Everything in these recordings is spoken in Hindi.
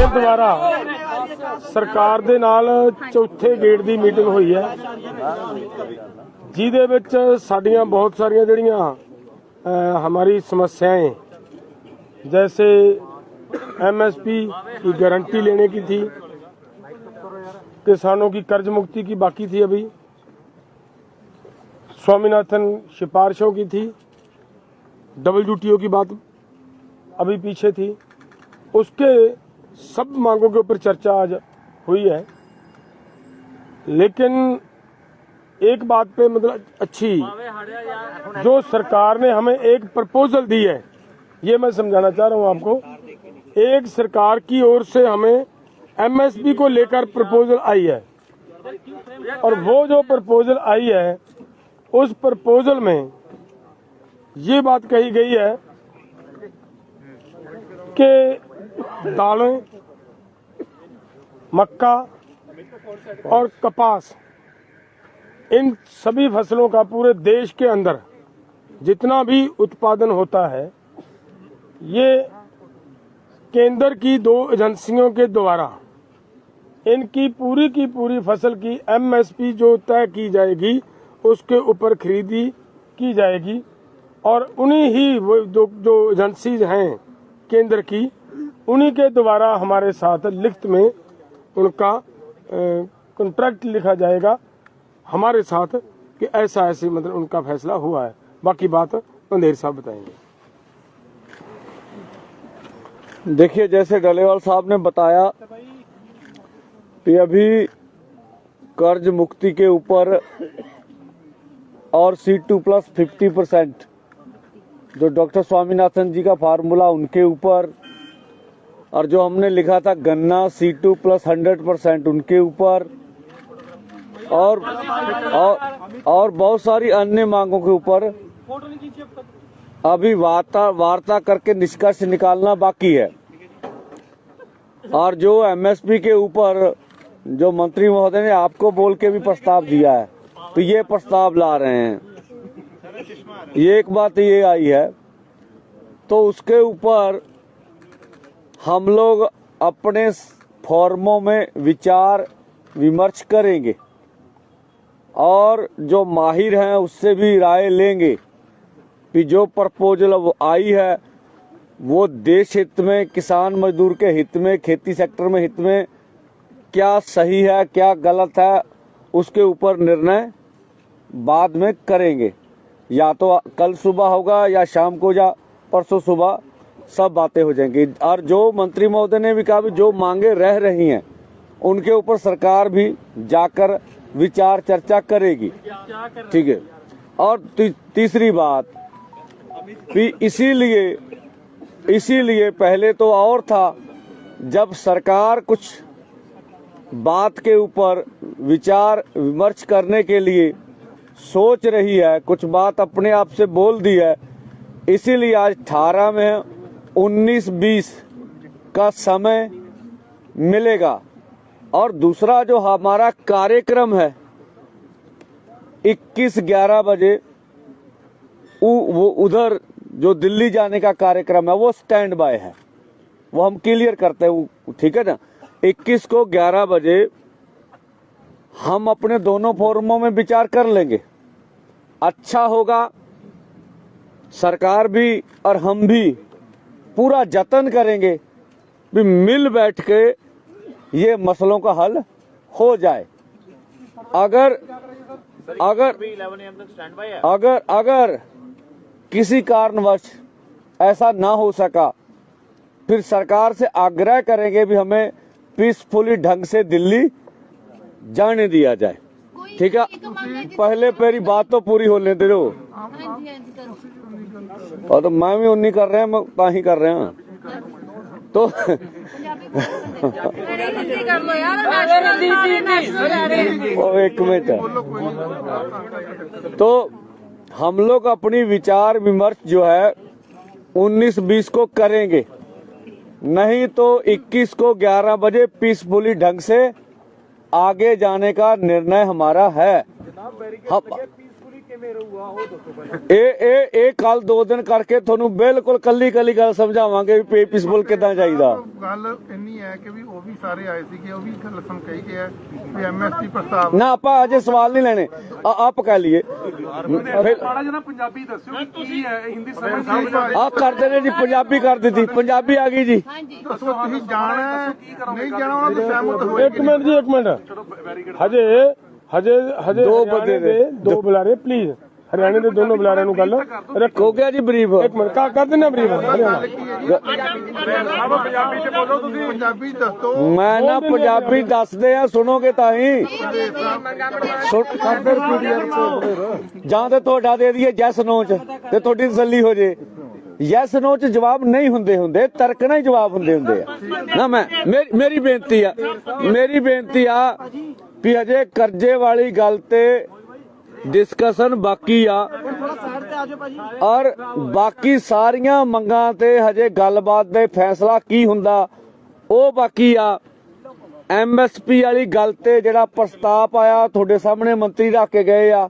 ਫਿਰ ਦੁਬਾਰਾ ਸਰਕਾਰ ਦੇ ਨਾਲ ਚੌਥੇ ਗੇੜ ਦੀ ਮੀਟਿੰਗ ਹੋਈ ਹੈ, ਜਿਹਦੇ ਵਿੱਚ ਸਾਡੀਆਂ ਬਹੁਤ ਸਾਰੀਆਂ ਜਿਹੜੀਆਂ हमारी समस्याएं, जैसे एमएसपी की गारंटी लेने की थी, किसानों की कर्ज मुक्ति की बाकी थी, अभी स्वामीनाथन सिफारिशों की थी, WTO की बात अभी पीछे थी, उसके सब मांगों के ऊपर चर्चा आज हुई है। लेकिन एक बात पे मतलब अच्छी, जो सरकार ने हमें एक प्रपोजल दी है, ये मैं समझाना चाह रहा हूँ आपको। एक सरकार की ओर से हमें एमएसपी को लेकर प्रपोजल आई है, और वो जो प्रपोजल आई है उस प्रपोजल में ये बात कही गई है कि दालें, मक्का और कपास, इन सभी फसलों का पूरे देश के अंदर जितना भी उत्पादन होता है, ये केंद्र की 2 एजेंसियों के द्वारा इनकी पूरी की पूरी फसल की एमएसपी जो तय की जाएगी उसके ऊपर खरीदी की जाएगी, और उन्हीं ही वो जो एजेंसीज हैं केंद्र की, उन्हीं के द्वारा हमारे साथ लिखित में उनका कॉन्ट्रैक्ट लिखा जाएगा हमारे साथ कि ऐसा ऐसे मतलब उनका फैसला हुआ है। बाकी बात अंधेर साहब बताएंगे। देखिए, जैसे डलेवाल साहब ने बताया कि अभी कर्ज मुक्ति के ऊपर और C2+ 50% जो डॉक्टर स्वामीनाथन जी का फार्मूला उनके ऊपर, और जो हमने लिखा था गन्ना C2+ 100% उनके ऊपर, और बहुत सारी अन्य मांगों के ऊपर अभी वार्ता करके निष्कर्ष निकालना बाकी है। और जो एमएसपी के ऊपर जो मंत्री महोदय ने आपको बोल के भी प्रस्ताव दिया है, तो ये प्रस्ताव ला रहे हैं, ये एक बात ये आई है, तो उसके ऊपर हम लोग अपने फॉर्मों में विचार विमर्श करेंगे और जो माहिर हैं उससे भी राय लेंगे कि जो प्रपोजल आई है वो देश हित में, किसान मजदूर के हित में, खेती सेक्टर में हित में क्या सही है क्या गलत है, उसके ऊपर निर्णय बाद में करेंगे। या तो कल सुबह होगा या शाम को या परसों सुबह सब बातें हो जाएंगी। और जो मंत्री महोदय ने भी कहा भी जो मांगे रह रही हैं उनके ऊपर सरकार भी जाकर विचार चर्चा करेगी, ठीक है। और तीसरी बात भी इसीलिए पहले तो और था, जब सरकार कुछ बात के ऊपर विचार विमर्श करने के लिए सोच रही है, कुछ बात अपने आप से बोल दी है, इसीलिए आज 18 में 19-20 का समय मिलेगा। और दूसरा जो हमारा कार्यक्रम है 21-11 बजे वो उधर जो दिल्ली जाने का कार्यक्रम है वो स्टैंड बाय है, वो हम क्लियर करते हैं, ठीक है ना। 21 को 11 बजे हम अपने दोनों फोरमों में विचार कर लेंगे। अच्छा होगा, सरकार भी और हम भी पूरा जतन करेंगे भी मिल बैठ के ये मसलों का हल हो जाए। अगर किसी कारणवश ऐसा ना हो सका, फिर सरकार से आग्रह करेंगे भी हमें पीसफुली ढंग से दिल्ली जाने दिया जाए, ठीक है। पहले मेरी बात तो पूरी हो लेते रहो, और तो मैं भी उन्हीं कर रहे हैं, मैं ताही कर रहे हैं। तो एक मिनट, तो हम लोग अपनी विचार विमर्श जो है 19-20 को करेंगे, नहीं तो 21 को 11 बजे पीसफुली ढंग से आगे जाने का निर्णय हमारा है। ਇਹ ਕੱਲ 2 ਦਿਨ ਕਰਕੇ ਤੁਹਾਨੂੰ ਬਿਲਕੁਲ ਕੱਲੀ ਗੱਲ ਸਮਝਾਵਾਂਗੇ ਵੀ ਪੇ ਪੀਸਫੁਲ ਕਿਦਾਂ ਚਾਹੀਦਾ। ਗੱਲ ਇੰਨੀ ਹੈ ਕਿ ਵੀ ਉਹ ਵੀ ਸਾਰੇ ਆਏ ਸੀਗੇ, ਉਹ ਵੀ ਗੱਲ ਸੁਣ ਕਹੀ ਗਿਆ ਵੀ ਐਮਐਸਪੀ ਪ੍ਰਸਤਾਵ ਨਾ ਆਪਾਂ ਅਜੇ ਸਵਾਲ ਨਹੀਂ ਲੈਣੇ, ਆਪ ਕਹਿ ਲਈਏ ਮਾੜਾ ਜਨਾ ਪੰਜਾਬੀ ਦੱਸਿਓ ਕੀ ਹੈ, ਹਿੰਦੀ ਸਮਝ ਆ ਕਰਦੇ ਨੇ ਜੀ, ਪੰਜਾਬੀ ਕਰ ਦਿੱਤੀ, ਪੰਜਾਬੀ ਆ ਗਈ ਜੀ। ਦੱਸੋ ਤੁਸੀਂ ਜਾਣਾ ਨਹੀਂ ਜਾਣਾ, ਉਹਨਾਂ ਦੇ ਸਹਿਮਤ ਹੋਏ। एक मिनट जी, एक मिनट। हजे हजे हजे दो हरियाणे बंदे दे दो बुलारे प्लीज, हरियाणे दे दोनों बुलारे नु गल हो गया जी ब्रीफ। एक मिनट कर देना ब्रीफ हरियाणा। ਪੰਜਾਬੀ ਦੱਸੋ। ਮੈਂ ਨਾ ਪੰਜਾਬੀ ਦੱਸਦੇ ਆ, ਸੁਣੋਗੇ ਤਾਂ ਹੀ। ਜਾਂ ਤੇ ਤੁਹਾਡਾ ਦੇ ਦਈਏ ਯੈਸ ਨੋ ਚ ਤੇ ਤੁਹਾਡੀ ਤਸੱਲੀ ਹੋ ਜੇ। ਯੈਸ ਨੋ ਚ ਜਵਾਬ ਨਹੀਂ ਹੁੰਦੇ, ਤਰਕ ਨਾਲ ਹੀ ਜਵਾਬ ਹੁੰਦੇ ਆ ਨਾ। ਮੇਰੀ ਬੇਨਤੀ ਆ ਵੀ ਹਜੇ ਕਰਜ਼ੇ ਵਾਲੀ ਗੱਲ ਤੇ डिस्कशन बाकी आ और बाकी सारियां मंगां ते हजे गलबात दे फैसला की हुंदा ਉਹ बाकी आ। MSP वाली गल ते जिहड़ा प्रस्ताव आया तुहाडे सामने मंत्री रख के गए आ,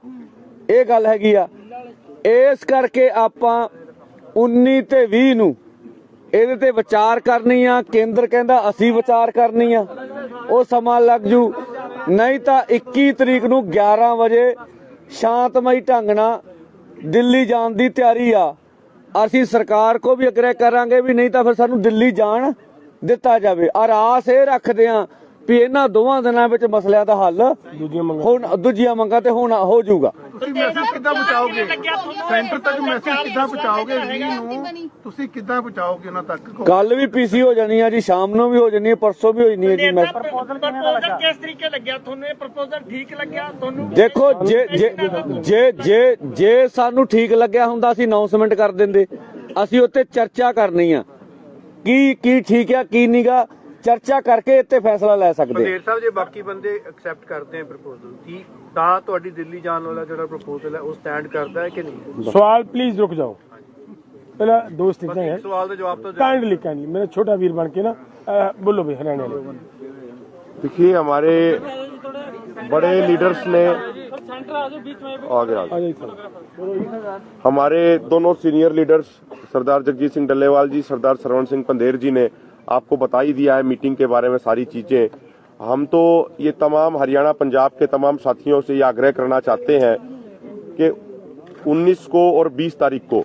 ਇਹ ਗੱਲ ਹੈਗੀ ਆ। ਇਸ ਕਰਕੇ ਆਪਾਂ 19 ਤੇ 20 ਨੂੰ ਇਹਦੇ ਤੇ ਵਿਚਾਰ ਕਰਨੀ ਆ। ਕੇਂਦਰ ਕਹਿੰਦਾ ਅਸੀਂ ਵਿਚਾਰ ਕਰਨੀ ਆ, ਉਹ ਸਮਾਂ ਲੱਗ ਜੂ। ਨਹੀਂ ਤਾਂ 21 ਤਰੀਕ ਨੂੰ 11 ਵਜੇ शांतमई ढंग नाल दिल्ली जान दी तैयारी आ। असीं सरकार को भी अग्रह करांगे भी नहीं तो फिर सानू दिल्ली जान दिता जावे। और आस ये रखदे आ भी इन्हां दोवां दिनां विच मसलिਆਂ ਦਾ हल दूजियां मंगां ते होना हो जाऊगा। ਤੁਸੀਂ ਮੈਸੇਜ ਕਿੱਦਾਂ ਪਹੁੰਚਾਓਗੇ ਸੈਂਟਰ ਤੱਕ? ਮੈਸੇਜ ਕਿੱਦਾਂ ਪਹੁੰਚਾਓਗੇ ਨੂੰ? ਤੁਸੀਂ ਕਿੱਦਾਂ ਪਹੁੰਚਾਓਗੇ ਉਹਨਾਂ ਤੱਕ? ਕੱਲ ਵੀ ਪੀਸੀ ਹੋ ਜਾਣੀ ਆ ਜੀ, ਸ਼ਾਮ ਨੂੰ ਵੀ ਹੋ ਜਾਣੀ ਹੈ, ਪਰਸੋਂ ਵੀ ਹੋ ਜਾਣੀ ਹੈ ਜੀ। ਮੈਂ ਪ੍ਰਪੋਜ਼ਲ ਕਿਸ ਤਰੀਕੇ ਲੱਗਿਆ ਤੁਹਾਨੂੰ? ਇਹ ਪ੍ਰਪੋਜ਼ਲ ਠੀਕ ਲੱਗਿਆ ਤੁਹਾਨੂੰ? ਦੇਖੋ ਜੇ ਸਾਨੂੰ ਠੀਕ ਲੱਗਿਆ ਹੁੰਦਾ ਅਸੀਂ ਅਨਾਉਂਸਮੈਂਟ ਕਰ ਦਿੰਦੇ। ਅਸੀਂ ਉੱਤੇ ਚਰਚਾ ਕਰਨੀ ਆ ਕੀ ਠੀਕ ਆ ਕੀ ਨਹੀਂਗਾ, ਚਰਚਾ ਕਰਕੇ ਇੱਥੇ ਫੈਸਲਾ ਲੈ ਸਕਦੇ। ਪੰਦੇਰ ਸਾਹਿਬ ਜੇ ਬਾਕੀ ਬੰਦੇ ਐਕਸੈਪਟ ਕਰਦੇ ਆ ਪ੍ਰਪੋਜ਼ਲ ਕੀ ਤਾਂ ਤੁਹਾਡੀ ਦਿੱਲੀ ਜਾਣ ਵਾਲਾ ਜਿਹੜਾ ਪ੍ਰਪੋਜ਼ਲ ਹੈ ਉਹ ਸਟੈਂਡ ਕਰਦਾ ਹੈ ਕਿ ਨਹੀਂ? सवाल प्लीज रुक जाओ, पहला दोस्त इतना है। सवाल का जवाब तो काइंडली मेरा छोटा वीर बन के ना बोलो भाई हरियाणा वाले। देखिए हमारे बड़े लीडर्स ने हमारे दोनों सीनियर लीडर्स सरदार जगजीत सिंह डल्लेवाल जी, सरदार सरवण सिंह पंधेर जी ने आपको बता ही दिया है मीटिंग के बारे में सारी चीजें। हम तो ये तमाम हरियाणा पंजाब के तमाम साथियों से ये आग्रह करना चाहते हैं कि 19 को और 20 तारीख को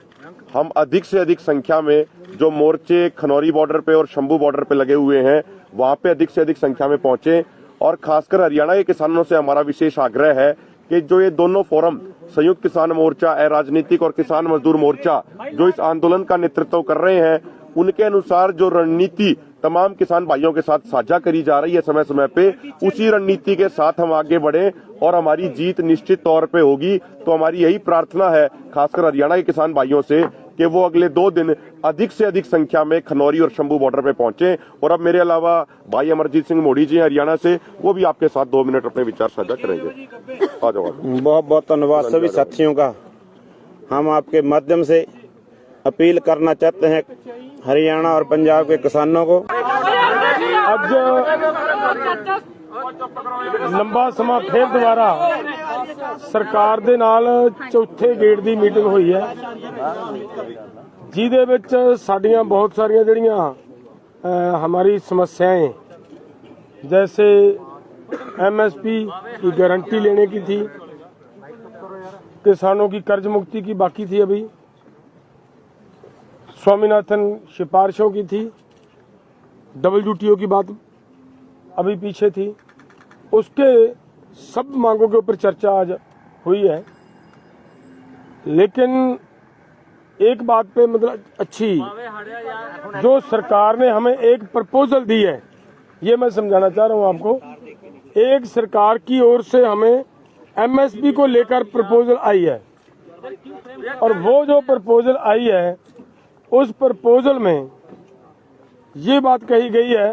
हम अधिक से अधिक संख्या में जो मोर्चे खनौरी बॉर्डर पे और शंभू बॉर्डर पे लगे हुए हैं वहां पे अधिक से अधिक संख्या में पहुंचे। और खासकर हरियाणा के किसानों से हमारा विशेष आग्रह है कि जो ये दोनों फोरम संयुक्त किसान मोर्चा, अराजनीतिक और किसान मजदूर मोर्चा जो इस आंदोलन का नेतृत्व कर रहे हैं, उनके अनुसार जो रणनीति तमाम किसान भाइयों के साथ साझा करी जा रही है समय समय पे, उसी रणनीति के साथ हम आगे बढ़े और हमारी जीत निश्चित तौर पे होगी। तो हमारी यही प्रार्थना है खासकर हरियाणा के किसान भाइयों से कि वो अगले 2 दिन अधिक से अधिक संख्या में खनौरी और शंभू बॉर्डर पे पहुंचे। और अब मेरे अलावा भाई अमरजीत सिंह मोड़ी जी हरियाणा से, वो भी आपके साथ 2 मिनट अपने विचार साझा करेंगे। आ जाओ। बहुत बहुत धन्यवाद सभी साथियों का। हम आपके माध्यम से अपील करना चाहते हैं हरियाणा और पंजाब के किसानों को। ਅੱਜ ਲੰਬਾ ਸਮਾਂ ਫਿਰ ਦੁਬਾਰਾ ਸਰਕਾਰ ਦੇ ਨਾਲ ਚੌਥੇ ਗੇੜ ਦੀ ਮੀਟਿੰਗ ਹੋਈ ਹੈ, ਜਿਹਦੇ ਵਿੱਚ ਸਾਡੀਆਂ ਬਹੁਤ ਸਾਰੀਆਂ ਜਿਹੜੀਆਂ हमारी समस्याएं जैसे MSP की गारंटी लेने की थी, किसानों की कर्ज मुक्ति की बाकी थी, अभी स्वामीनाथन सिफारिशों की थी, WTO की बात अभी पीछे थी, उसके सब मांगों के ऊपर चर्चा आज हुई है। लेकिन एक बात पे मतलब अच्छी, जो सरकार ने हमें एक प्रपोजल दी है, ये मैं समझाना चाह रहा हूं आपको। एक सरकार की ओर से हमें MSP को लेकर प्रपोजल आई है, और वो जो प्रपोजल आई है उस प्रपोजल में ये बात कही गई है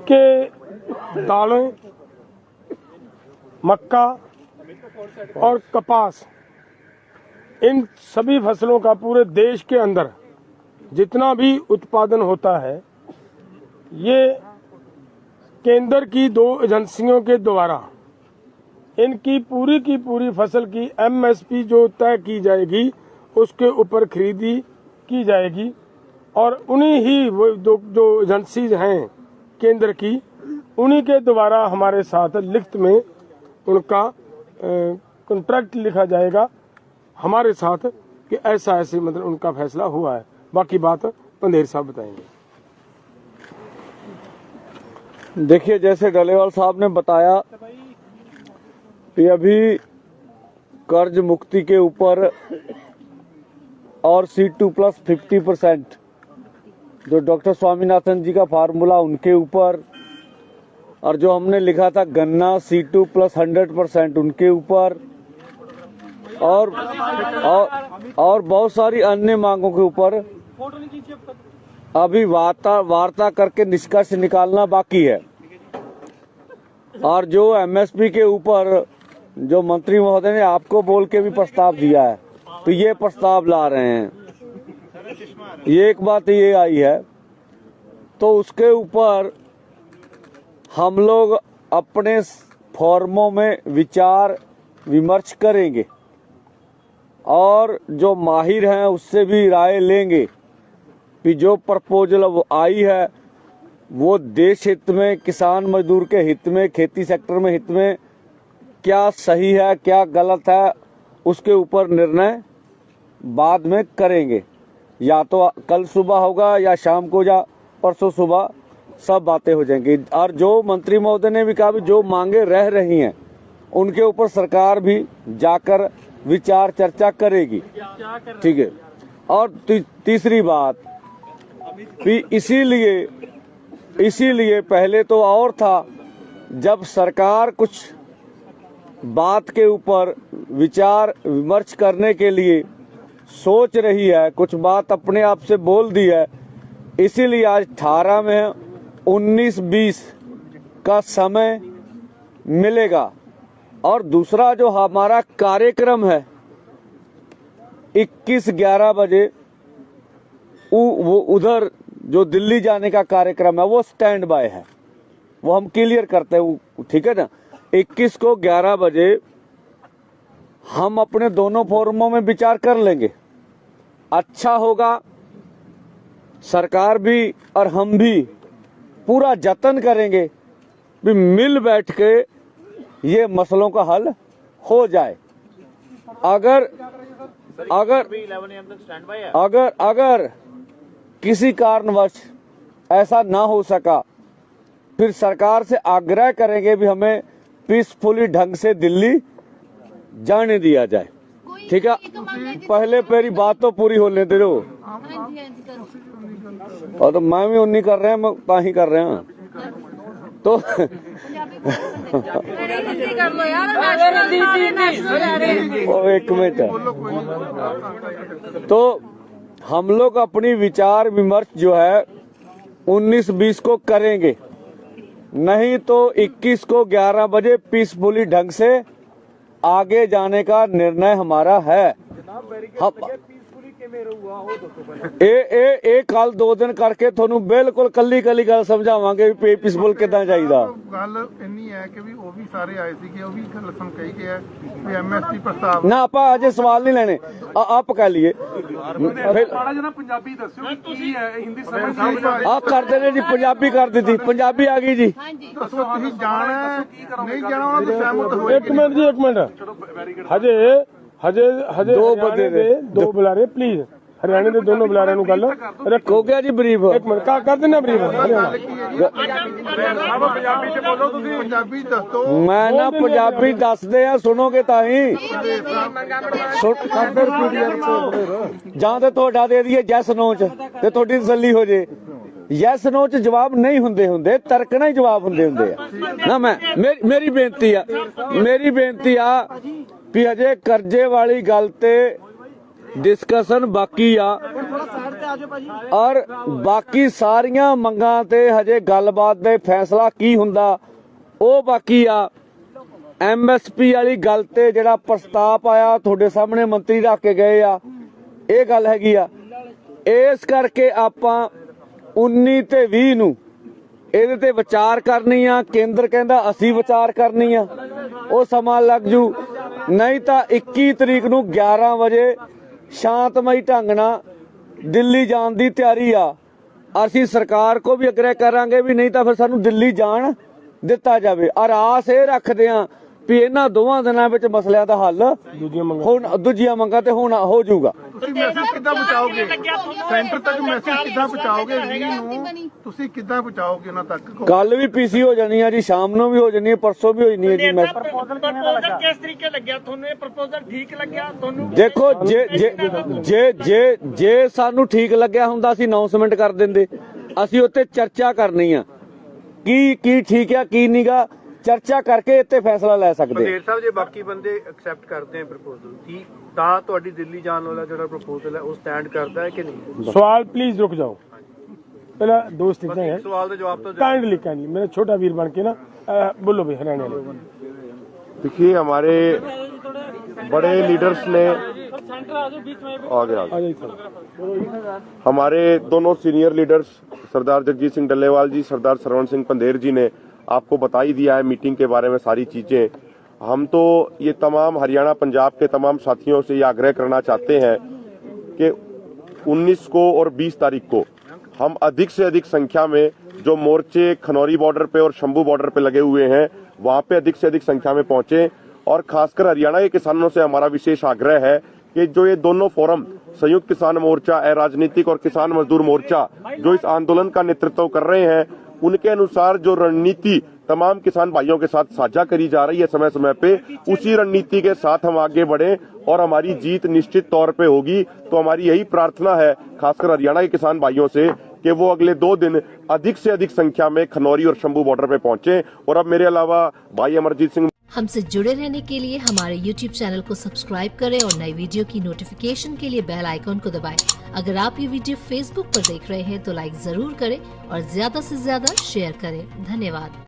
कि दालें, मक्का और कपास, इन सभी फसलों का पूरे देश के अंदर जितना भी उत्पादन होता है, ये केंद्र की 2 एजेंसियों के द्वारा इनकी पूरी की पूरी फसल की MSP जो तय की जाएगी उसके ऊपर खरीदी की जाएगी और उन्हीं ही वो जो एजेंसीज हैं केंद्र की उन्हीं के द्वारा हमारे साथ लिखित में उनका कॉन्ट्रैक्ट लिखा जाएगा हमारे साथ कि ऐसा ऐसे मतलब उनका फैसला हुआ है। बाकी बात पंधेर साहब बताएंगे। देखिए, जैसे डलेवाल साहब ने बताया कि अभी कर्ज मुक्ति के ऊपर और C2+ 50% जो डॉक्टर स्वामीनाथन जी का फार्मूला उनके ऊपर और जो हमने लिखा था गन्ना C2+ 100% उनके ऊपर और बहुत सारी अन्य मांगों के ऊपर अभी वार्ता करके निष्कर्ष निकालना बाकी है। और जो MSP के ऊपर जो मंत्री महोदय ने आपको बोल के भी प्रस्ताव दिया है तो ये प्रस्ताव ला रहे हैं, ये एक बात ये आई है। तो उसके ऊपर हम लोग अपने फॉर्मों में विचार विमर्श करेंगे और जो माहिर हैं उससे भी राय लेंगे कि जो प्रपोजल आई है वो देश हित में, किसान मजदूर के हित में, खेती सेक्टर में हित में क्या सही है क्या गलत है, उसके ऊपर निर्णय बाद में करेंगे। या तो कल सुबह होगा या शाम को या परसों सुबह सब बातें हो जाएंगी। और जो मंत्री महोदय ने भी कहा भी जो मांगे रह रही हैं उनके ऊपर सरकार भी जाकर विचार चर्चा करेगी। ठीक है। और तीसरी बात भी इसीलिए पहले तो और था, जब सरकार कुछ बात के ऊपर विचार विमर्श करने के लिए सोच रही है, कुछ बात अपने आप से बोल दी है, इसीलिए आज 18 में 19-20 का समय मिलेगा। और दूसरा जो हमारा कार्यक्रम है 21-11 बजे वो उधर जो दिल्ली जाने का कार्यक्रम है वो स्टैंड बाय है, वो हम क्लियर करते हैं, ठीक है ना। 21 को 11 बजे हम अपने दोनों फोरमों में विचार कर लेंगे। अच्छा होगा, सरकार भी और हम भी पूरा जतन करेंगे भी मिल बैठ के ये मसलों का हल हो जाए। अगर किसी कारणवश ऐसा ना हो सका फिर सरकार से आग्रह करेंगे भी हमें पीसफुली ढंग से दिल्ली जाने दिया जाए। ठीक है, पहले मेरी बात तो पूरी हो लेते रहो। और तो मैं भी उन्हीं कर रहे हैं, ताही कर रहे हैं। तो एक मिनट, तो हम लोग अपनी विचार विमर्श जो है 19-20 को करेंगे, नहीं तो 21 को 11 बजे पीसफुली ढंग से आगे जाने का निर्णय हमारा है। ਇਹ ਕੱਲ 2 ਦਿਨ ਕਰਕੇ ਤੁਹਾਨੂੰ ਬਿਲਕੁਲ ਕੱਲੀ ਗੱਲ ਸਮਝਾਵਾਂਗੇ ਵੀ ਪੀਸਫੁਲ ਕਿਦਾਂ ਚਾਹੀਦਾ। ਗੱਲ ਇੰਨੀ ਹੈ ਕਿ ਵੀ ਉਹ ਵੀ ਸਾਰੇ ਆਏ ਸੀਗੇ, ਉਹ ਵੀ ਗੱਲ ਸੁਣ ਕਹੀ ਗਿਆ ਵੀ MSP ਪ੍ਰਸਤਾਵ ਨਾ ਆਪਾਂ ਅਜੇ ਸਵਾਲ ਨਹੀਂ ਲੈਣੇ, ਆਪ ਕਹਿ ਲਈਏ। ਥੋੜਾ ਜਿਹਾ ਪੰਜਾਬੀ ਦੱਸਿਓ ਕੀ ਹੈ, ਹਿੰਦੀ ਸਮਝ ਆਪ ਕਰਦੇ ਨੇ ਜੀ, ਪੰਜਾਬੀ ਕਰ ਦਿੱਤੀ, ਪੰਜਾਬੀ ਆ ਗਈ ਜੀ। ਦੱਸੋ ਤੁਸੀਂ ਜਾਣਾ ਨਹੀਂ ਜਾਣਾ, ਉਹਨਾਂ ਤੋਂ ਸਹਿਮਤ ਹੋਏ। एक मिनट जी, एक मिनट। हजे दो बंदे ने, दो बुला रहे प्लीज, हरियाणे के दोनों बुला रहे ਨੂੰ ਗੱਲ ਰੱਖੋ। ਹੋ ਗਿਆ ਜੀ ਬਰੀਫ। एक मिनट कर देना ब्रीफ। ਪੰਜਾਬੀ ਚ ਬੋਲੋ, ਤੁਸੀਂ ਪੰਜਾਬੀ ਦੱਸੋ। ਮੈਂ ਨਾ ਪੰਜਾਬੀ ਦੱਸਦੇ ਆ, ਸੁਣੋਗੇ ਤਾਂ ਹੀ। ਜਾਂ ਤੇ ਤੁਹਾਡਾ ਦੇ ਦਈਏ ਜੈਸ ਨੋ ਚ ਤੇ ਤੁਹਾਡੀ ਤਸੱਲੀ ਹੋ ਜੇ। ਯੈਸ ਨੋ ਚ ਜਵਾਬ ਨਹੀਂ ਹੁੰਦੇ, ਤਰਕਣਾ ਹੀ ਜਵਾਬ ਹੁੰਦੇ ਆ ਨਾ। ਮੇਰੀ ਬੇਨਤੀ ਆ ਵੀ ਹਜੇ ਕਰਜ਼ੇ ਵਾਲੀ ਗੱਲ ਤੇ डिस्कशन बाकी आ और बाकी सारियां मंगां ते हजे गलबात दे फैसला की हुंदा ਉਹ बाकी आ। MSP वाली गल ते जेड़ा प्रस्ताव आया ਤੁਹਾਡੇ सामने मंत्री रख के गए आ, ਇਹ गल हैगी आ। इस करके आपां 19 ते 20 ਨੂੰ ਇਹਦੇ ਤੇ ਵਿਚਾਰ ਕਰਨੀ ਆ। ਕੇਂਦਰ ਕਹਿੰਦਾ ਅਸੀਂ ਵਿਚਾਰ ਕਰਨੀ ਆ। ਉਹ ਸਮਾਂ ਲੱਗ ਜੂ। ਨਹੀਂ ਤਾਂ 21 ਤਰੀਕ ਨੂੰ 11 ਵਜੇ ਸ਼ਾਂਤਮਈ ਢੰਗ ਨਾਲ ਦਿੱਲੀ ਜਾਣ ਦੀ ਤਿਆਰੀ ਆ। ਅਸੀਂ ਸਰਕਾਰ ਕੋ ਵੀ ਅਗਰੇ ਕਰਾਂਗੇ ਵੀ ਨਹੀਂ ਤਾਂ ਫਿਰ ਸਾਨੂੰ ਦਿੱਲੀ ਜਾਣ ਦਿੱਤਾ ਜਾਵੇ। ਔਰ ਆਸ ਇਹ ਰੱਖਦੇ ਆ ਵੀ ਇਹਨਾਂ ਦੋਵਾਂ ਦਿਨਾਂ ਵਿੱਚ ਮਸਲਿਆਂ ਦਾ ਹੱਲ ਦੂਜੀਆਂ ਮੰਗਾਂ ਤੇ ਹੁਣ ਹੋ ਜਾਊਗਾ। ਤੁਸੀਂ ਮੈਸੇਜ ਕਿੱਦਾਂ ਪਹੁੰਚਾਓਗੇ ਸੈਂਟਰ ਤੱਕ? ਮੈਸੇਜ ਕਿੱਦਾਂ ਪਹੁੰਚਾਓਗੇ ਵੀ ਨੂੰ ਤੁਸੀਂ ਕਿੱਦਾਂ ਪਹੁੰਚਾਓਗੇ ਉਹਨਾਂ ਤੱਕ? ਕੱਲ ਵੀ ਪੀਸੀ ਹੋ ਜਾਣੀ ਆ ਜੀ, ਸ਼ਾਮ ਨੂੰ ਵੀ ਹੋ ਜਾਣੀ ਹੈ, ਪਰਸੋਂ ਵੀ ਹੋ ਜਾਣੀ ਹੈ ਜੀ। ਮੈਂ ਪ੍ਰਪੋਜ਼ਲ ਕਿਸ ਤਰੀਕੇ ਲੱਗਿਆ ਤੁਹਾਨੂੰ? ਇਹ ਪ੍ਰਪੋਜ਼ਲ ਠੀਕ ਲੱਗਿਆ ਤੁਹਾਨੂੰ? ਦੇਖੋ ਜੇ ਸਾਨੂੰ ਠੀਕ ਲੱਗਿਆ ਹੁੰਦਾ ਅਸੀਂ ਅਨਾਉਂਸਮੈਂਟ ਕਰ ਦਿੰਦੇ। ਅਸੀਂ ਉੱਤੇ ਚਰਚਾ ਕਰਨੀ ਆ ਕੀ ਠੀਕ ਆ ਕੀ ਨਹੀਂਗਾ, ਚਰਚਾ ਕਰਕੇ ਇੱਥੇ ਫੈਸਲਾ ਲੈ ਸਕਦੇ। ਪੰਧੇਰ ਸਾਹਿਬ, ਜੇ ਬਾਕੀ ਬੰਦੇ ਐਕਸੈਪਟ ਕਰਦੇ ਆ ਪ੍ਰਪੋਜ਼ਲ ਕੀ ਤਾਂ ਤੁਹਾਡੀ ਦਿੱਲੀ ਜਾਣ ਵਾਲਾ ਜਿਹੜਾ ਪ੍ਰਪੋਜ਼ਲ ਹੈ ਉਹ ਸਟੈਂਡ ਕਰਦਾ ਹੈ ਕਿ ਨਹੀਂ? सवाल प्लीज रुक जाओ, पहला दोस्त बस इतने एक हैं, सवाल का जवाब तो काइंडली मेरा छोटा वीर बन के ना बोलो भाई हरियाणा वाले। देखिए, हमारे बड़े लीडर्स ने आगे हमारे दोनों सीनियर लीडर्स सरदार जगजीत सिंह डल्लेवाल जी, सरदार सरवण सिंह पंधेर जी ने आपको बता ही दिया है मीटिंग के बारे में सारी चीजें। हम तो ये तमाम हरियाणा पंजाब के तमाम साथियों से ये आग्रह करना चाहते हैं कि 19 को और 20 तारीख को हम अधिक से अधिक संख्या में जो मोर्चे खनौरी बॉर्डर पे और शंभू बॉर्डर पे लगे हुए हैं वहां पे अधिक से अधिक संख्या में पहुंचे। और खासकर हरियाणा के किसानों से हमारा विशेष आग्रह है कि जो ये दोनों फोरम संयुक्त किसान मोर्चा, अराजनीतिक और किसान मजदूर मोर्चा जो इस आंदोलन का नेतृत्व कर रहे हैं, उनके अनुसार जो रणनीति तमाम किसान भाइयों के साथ साझा करी जा रही है समय समय पे, उसी रणनीति के साथ हम आगे बढ़े और हमारी जीत निश्चित तौर पे होगी। तो हमारी यही प्रार्थना है खासकर हरियाणा के किसान भाइयों से कि वो अगले 2 दिन अधिक से अधिक संख्या में खनौरी और शंभू बॉर्डर पे पहुंचे। और अब मेरे अलावा भाई अमरजीत सिंह। हमसे जुड़े रहने के लिए हमारे YouTube चैनल को सब्सक्राइब करें और नई वीडियो की नोटिफिकेशन के लिए बेल आइकॉन को दबाएं। अगर आप ये वीडियो Facebook पर देख रहे हैं तो लाइक जरूर करें और ज्यादा से ज्यादा शेयर करें। धन्यवाद।